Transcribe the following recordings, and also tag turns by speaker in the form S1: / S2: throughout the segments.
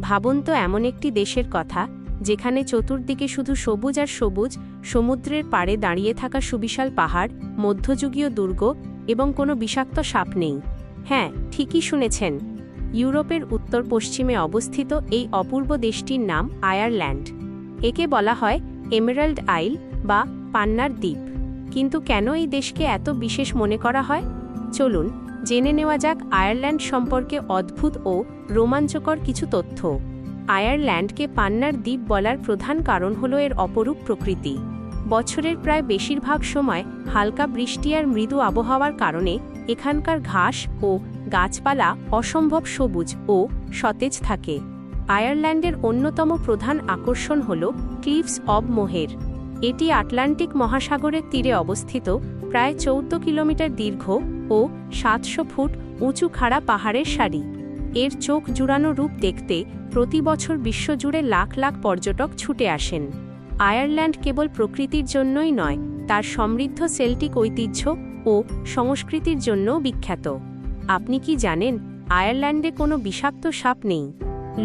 S1: ভাবুন তো এমন একটি দেশের কথা যেখানে চতুর্দিকে শুধু সবুজ আর সবুজ, সমুদ্রের পাড়ে দাঁড়িয়ে থাকা সুবিশাল পাহাড়, মধ্যযুগীয় দুর্গ এবং কোনো বিষাক্ত সাপ নেই। হ্যাঁ, ঠিকই শুনেছেন, ইউরোপের উত্তর পশ্চিমে অবস্থিত এই অপূর্ব দেশটির নাম আয়ারল্যান্ড। একে বলা হয় এমেরাল্ড আইল বা পান্নার দ্বীপ। কিন্তু কেন এই দেশকে এত বিশেষ মনে করা হয়? চলুন জেনে নেওয়া যাক আয়ারল্যান্ড সম্পর্কে অদ্ভুত ও রোমাঞ্চকর কিছু তথ্য। আয়ারল্যান্ডকে পান্নার দ্বীপ বলার প্রধান কারণ হল এর অপরূপ প্রকৃতি। বছরের প্রায় বেশিরভাগ সময় হালকা বৃষ্টি আর মৃদু আবহাওয়ার কারণে এখানকার ঘাস ও গাছপালা অসম্ভব সবুজ ও সতেজ থাকে। আয়ারল্যান্ডের অন্যতম প্রধান আকর্ষণ হল ক্লিফস অব মোহের। এটি আটলান্টিক মহাসাগরের তীরে অবস্থিত প্রায় 14 কিলোমিটার দীর্ঘ ও 700 ফুট উঁচু খাড়া পাহাড়ের সারি। এর চোখ জুড়ানো রূপ দেখতে প্রতি বছর বিশ্বজুড়ে লাখ লাখ পর্যটক ছুটে আসেন। আয়ারল্যান্ড কেবল প্রকৃতির জন্যই নয়, তার সমৃদ্ধ সেল্টিক ঐতিহ্য ও সংস্কৃতির জন্যও বিখ্যাত। আপনি কি জানেন আয়ারল্যান্ডে কোনো বিষাক্ত সাপ নেই?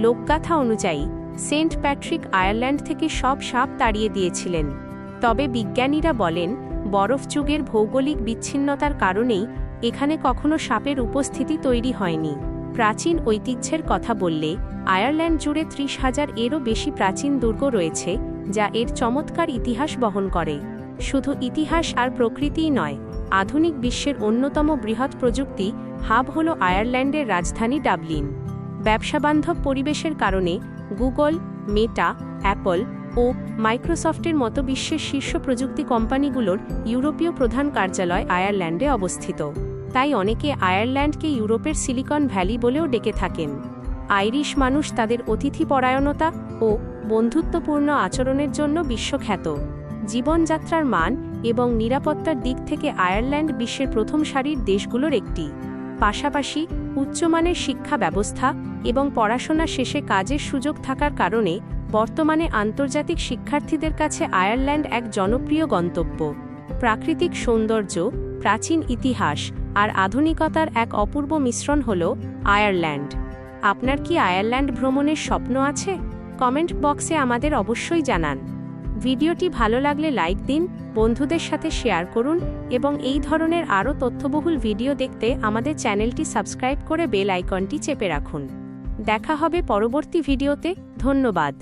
S1: লোকগাথা অনুযায়ী সেন্ট প্যাট্রিক আয়ারল্যান্ড থেকে সব সাপ তাড়িয়ে দিয়েছিলেন। তবে বিজ্ঞানীরা বলেন বরফ যুগের ভৌগোলিক বিচ্ছিন্নতার কারণেই এখানে কখনো সাপের উপস্থিতি তৈরি হয়নি। প্রাচীন ঐতিহ্যের কথা বললে আয়ারল্যান্ড জুড়ে 30,000 এরও বেশি প্রাচীন দুর্গ রয়েছে, যা এর চমৎকার ইতিহাস বহন করে। শুধু ইতিহাস আর প্রকৃতিই নয়, আধুনিক বিশ্বের অন্যতম বৃহৎ প্রযুক্তি হাব হল আয়ারল্যান্ডের রাজধানী ডাবলিন। ব্যবসাবান্ধব পরিবেশের কারণে গুগল, মেটা, অ্যাপল ও মাইক্রোসফটের মতো বিশ্বের শীর্ষ প্রযুক্তি কোম্পানিগুলোর ইউরোপীয় প্রধান কার্যালয় আয়ারল্যান্ডে অবস্থিত। তাই অনেকে আয়ারল্যান্ডকে ইউরোপের সিলিকন ভ্যালি বলেও ডেকে থাকেন। আইরিশ মানুষ তাদের অতিথিপরায়ণতা ও বন্ধুত্বপূর্ণ আচরণের জন্য বিশ্বখ্যাত। জীবনযাত্রার মান এবং নিরাপত্তার দিক থেকে আয়ারল্যান্ড বিশ্বের প্রথম সারির দেশগুলোর একটি। পাশাপাশি উচ্চমানের শিক্ষা ব্যবস্থা এবং পড়াশোনা শেষে কাজের সুযোগ থাকার কারণে বর্তমানে আন্তর্জাতিক শিক্ষার্থীদের কাছে আয়ারল্যান্ড এক জনপ্রিয় গন্তব্য। প্রাকৃতিক সৌন্দর্য, প্রাচীন ইতিহাস আর আধুনিকতার এক অপূর্ব মিশ্রণ হল আয়ারল্যান্ড। আপনার কি আয়ারল্যান্ড ভ্রমণের স্বপ্ন আছে? কমেন্ট বক্সে আমাদের অবশ্যই জানান। ভিডিওটি ভালো লাগলে লাইক দিন, বন্ধুদের সাথে শেয়ার করুন এবং এই ধরনের আরও তথ্যবহুল ভিডিও দেখতে আমাদের চ্যানেলটি সাবস্ক্রাইব করে বেল আইকনটি চেপে রাখুন। দেখা হবে পরবর্তী ভিডিওতে। ধন্যবাদ।